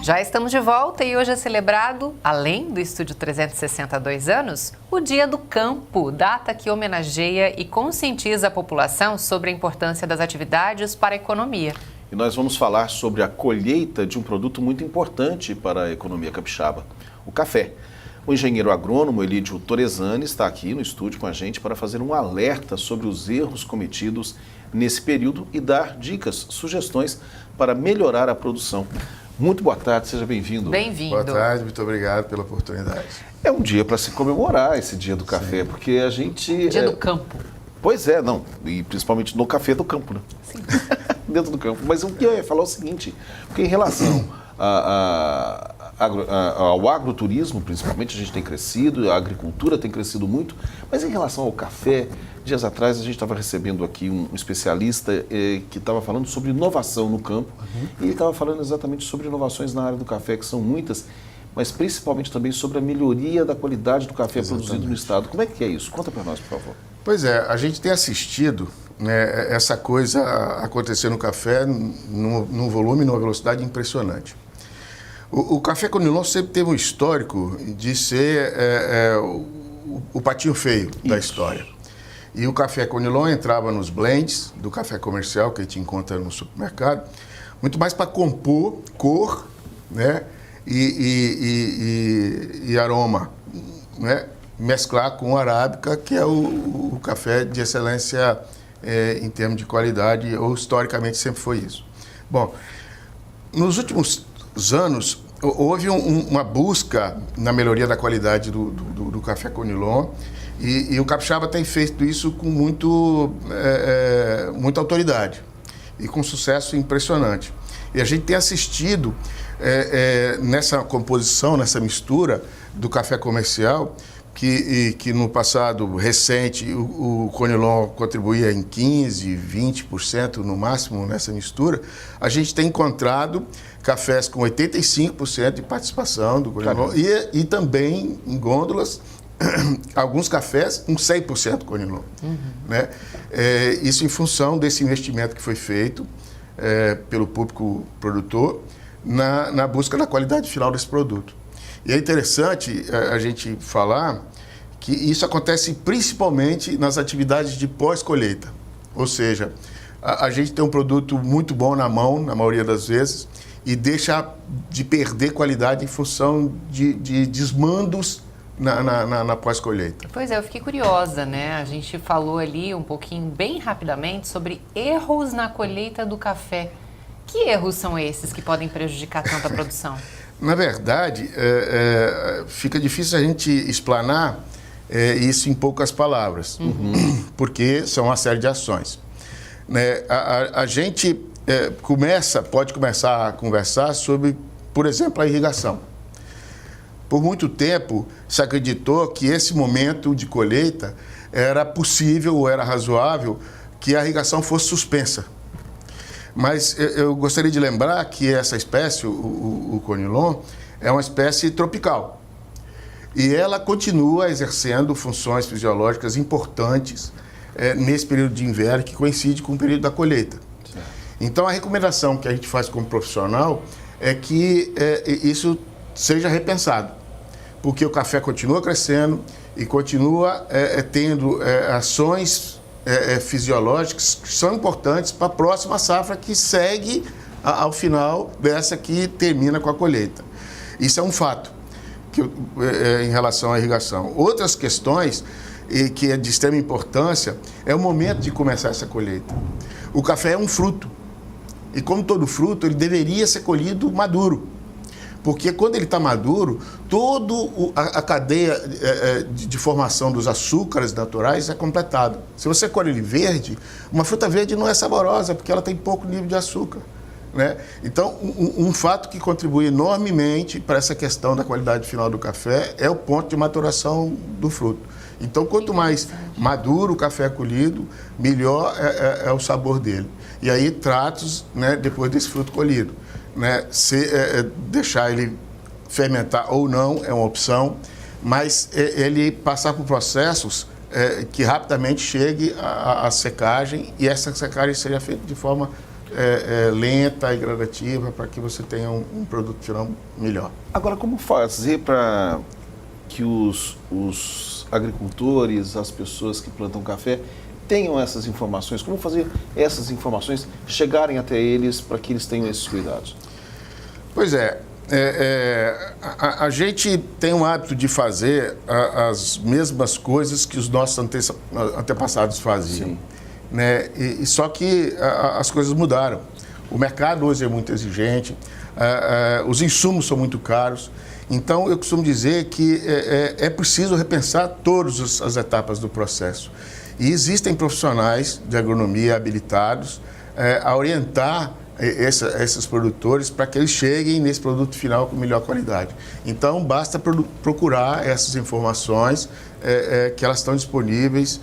Já estamos de volta e hoje é celebrado, além do Estúdio 362 anos, o Dia do Campo, data que homenageia e conscientiza a população sobre a importância das atividades para a economia. E nós vamos falar sobre a colheita de um produto muito importante para a economia capixaba, o café. O engenheiro agrônomo Elídio Torresani está aqui no estúdio com a gente para fazer um alerta sobre os erros cometidos nesse período e dar dicas, sugestões para melhorar a produção. Muito boa tarde, seja bem-vindo. Bem-vindo. Boa tarde, muito obrigado pela oportunidade. É um dia para se comemorar esse dia do café, sim, porque a gente... Dia do campo. Pois é, não, e principalmente no café do campo, né? Sim. Dentro do campo. Mas o que eu ia falar é o seguinte, porque em relação ao agroturismo, principalmente, a gente tem crescido, a agricultura tem crescido muito, mas em relação ao café, dias atrás a gente estava recebendo aqui um especialista que estava falando sobre inovação no campo, e ele estava falando exatamente sobre inovações na área do café, que são muitas, mas principalmente também sobre a melhoria da qualidade do café produzido no estado. Como é que é isso? Conta para nós, por favor. Pois é, a gente tem assistido, né, essa coisa acontecer no café num volume, numa velocidade impressionante. O café Conilon sempre teve um histórico de ser o patinho feio da história. E o café Conilon entrava nos blends do café comercial que a gente encontra no supermercado, muito mais para compor cor, né, e aroma, né, mesclar com o arábica, que é o café de excelência em termos de qualidade, ou historicamente sempre foi isso. Bom, nos últimos anos, houve uma busca na melhoria da qualidade do café Conilon, e o capixaba tem feito isso com muita autoridade e com sucesso impressionante. E a gente tem assistido nessa composição, nessa mistura do café comercial, que no passado recente o Conilon contribuía em 15%, 20% no máximo nessa mistura, a gente tem encontrado cafés com 85% de participação do Conilon e também em gôndolas alguns cafés com 100% Conilon. Né? Isso em função desse investimento que foi feito pelo público produtor na busca da qualidade final desse produto. E é interessante a gente falar que isso acontece principalmente nas atividades de pós-colheita. Ou seja, a gente tem um produto muito bom na mão, na maioria das vezes, e deixa de perder qualidade em função de desmandos na pós-colheita. Pois é, eu fiquei curiosa, né? A gente falou ali um pouquinho, bem rapidamente, sobre erros na colheita do café. Que erros são esses que podem prejudicar tanto a produção? Na verdade, fica difícil a gente explanar isso em poucas palavras, porque são uma série de ações. Né? A gente pode começar a conversar sobre, por exemplo, a irrigação. Por muito tempo se acreditou que esse momento de colheita era possível ou era razoável que a irrigação fosse suspensa. Mas eu gostaria de lembrar que essa espécie, o Conilon, é uma espécie tropical. E ela continua exercendo funções fisiológicas importantes nesse período de inverno que coincide com o período da colheita. Então, a recomendação que a gente faz como profissional é que isso seja repensado, porque o café continua crescendo e continua tendo ações fisiológicas que são importantes para a próxima safra que segue ao final dessa que termina com a colheita. Isso é um fato em relação à irrigação. Outras questões que é de extrema importância é o momento de começar essa colheita. O café é um fruto e, como todo fruto, ele deveria ser colhido maduro. Porque quando ele está maduro, toda a cadeia de formação dos açúcares naturais é completada. Se você colhe ele verde, uma fruta verde não é saborosa, porque ela tem pouco nível de açúcar. Né? Então, um fato que contribui enormemente para essa questão da qualidade final do café é o ponto de maturação do fruto. Então, quanto mais maduro o café é colhido, melhor é o sabor dele. E aí, tratos, né, depois desse fruto colhido. Né, deixar ele fermentar ou não é uma opção, mas ele passar por processos que rapidamente chegue à secagem, e essa secagem seja feita de forma lenta e gradativa para que você tenha um produto final melhor. Agora, como fazer para que os agricultores, as pessoas que plantam café, tenham essas informações? Como fazer essas informações chegarem até eles para que eles tenham esses cuidados? Pois é. A gente tem um hábito de fazer as mesmas coisas que os nossos antepassados faziam. Sim. Né? Só que as coisas mudaram. O mercado hoje é muito exigente, os insumos são muito caros. Então, eu costumo dizer que é preciso repensar todas as etapas do processo. E existem profissionais de agronomia habilitados a orientar esses produtores para que eles cheguem nesse produto final com melhor qualidade. Então, basta procurar essas informações, que elas estão disponíveis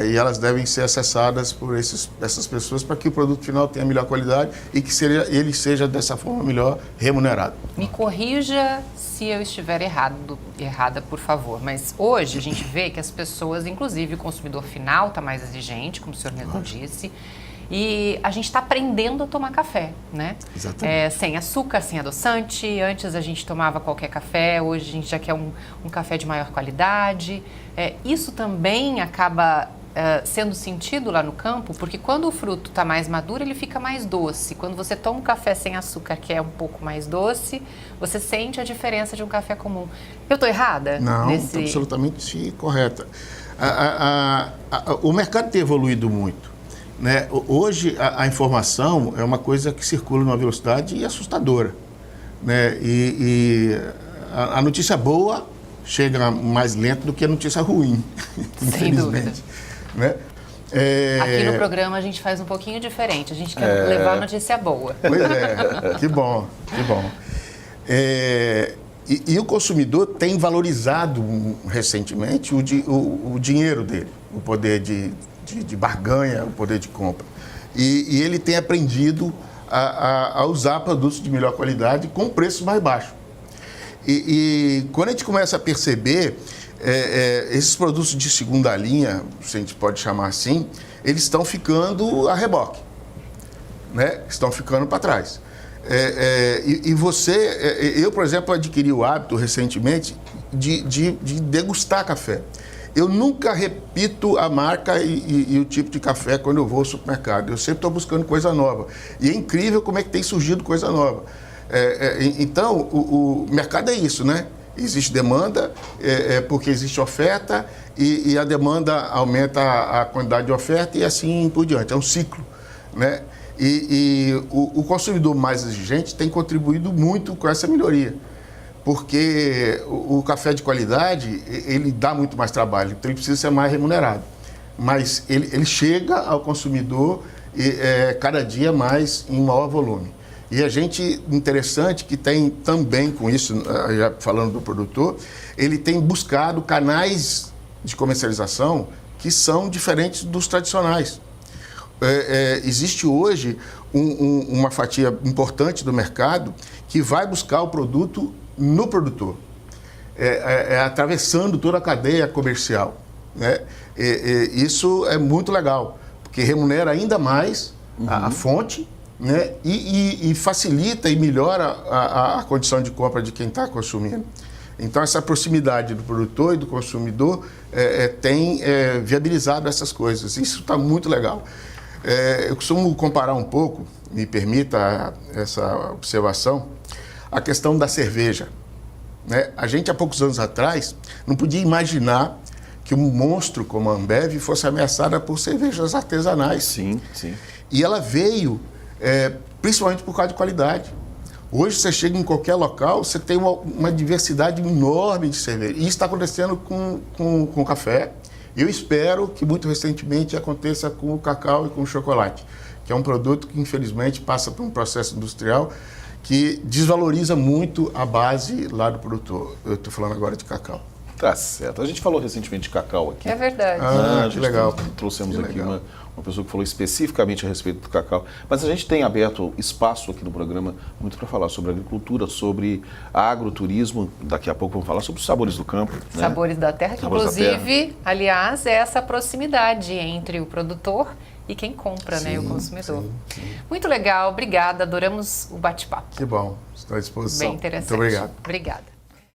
e elas devem ser acessadas por essas pessoas para que o produto final tenha melhor qualidade e que ele seja, dessa forma, melhor remunerado. Me corrija se eu estiver errada, por favor, mas hoje a gente vê que as pessoas, inclusive o consumidor final, está mais exigente, como o senhor mesmo disse, e a gente está aprendendo a tomar café, né? Exatamente. Sem açúcar, sem adoçante. Antes a gente tomava qualquer café, hoje a gente já quer um café de maior qualidade. Isso também acaba sendo sentido lá no campo, porque quando o fruto está mais maduro, ele fica mais doce. Quando você toma um café sem açúcar, que é um pouco mais doce, você sente a diferença de um café comum. Eu estou errada? Não, está absolutamente correta. O mercado tem evoluído muito. Né? Hoje, a informação é uma coisa que circula numa velocidade assustadora. Né? E a notícia boa chega mais lento do que a notícia ruim, infelizmente. Né? Aqui no programa a gente faz um pouquinho diferente, a gente quer levar a notícia boa. Pois é, que bom, que bom. E o consumidor tem valorizado recentemente o dinheiro dele, o poder de barganha, o poder de compra. E ele tem aprendido a usar produtos de melhor qualidade com preços mais baixos. E quando a gente começa a perceber esses produtos de segunda linha, se a gente pode chamar assim, eles estão ficando a reboque, né? Estão ficando para trás. Eu, por exemplo, adquiri o hábito recentemente de degustar café. Eu nunca repito a marca e o tipo de café quando eu vou ao supermercado. Eu sempre estou buscando coisa nova. E é incrível como é que tem surgido coisa nova. Então, o mercado é isso, né? Existe demanda, porque existe oferta, e a demanda aumenta a quantidade de oferta e assim por diante. É um ciclo, né? E o consumidor mais exigente tem contribuído muito com essa melhoria. Porque o café de qualidade, ele dá muito mais trabalho, então ele precisa ser mais remunerado. Mas ele chega ao consumidor cada dia mais em maior volume. E a gente, interessante, que tem também com isso, já falando do produtor, ele tem buscado canais de comercialização que são diferentes dos tradicionais. Existe hoje uma fatia importante do mercado que vai buscar o produto no produtor, atravessando toda a cadeia comercial. Né? Isso é muito legal, porque remunera ainda mais a fonte, né? E facilita e melhora a condição de compra de quem está consumindo. Então, essa proximidade do produtor e do consumidor tem viabilizado essas coisas. Isso está muito legal. Eu costumo comparar um pouco, me permita essa observação, a questão da cerveja. Né? A gente, há poucos anos atrás, não podia imaginar que um monstro como a Ambev fosse ameaçada por cervejas artesanais. Sim, sim. E ela veio principalmente por causa de qualidade. Hoje, você chega em qualquer local, você tem uma diversidade enorme de cerveja. E isso está acontecendo com o café. Eu espero que muito recentemente aconteça com o cacau e com o chocolate, que é um produto que, infelizmente, passa por um processo industrial que desvaloriza muito a base lá do produtor. Eu estou falando agora de cacau. Tá certo. A gente falou recentemente de cacau aqui. É verdade. Que legal. Trouxemos aqui uma pessoa que falou especificamente a respeito do cacau. Mas a gente tem aberto espaço aqui no programa muito para falar sobre agricultura, sobre agroturismo. Daqui a pouco vamos falar sobre os sabores do campo. Né? Sabores da terra, que inclusive, aliás, é essa proximidade entre o produtor e quem compra, né, Sim, o consumidor. sim. Muito legal, obrigada, adoramos o bate-papo. Que bom, estou à disposição. Bem interessante. Muito obrigado. Obrigada.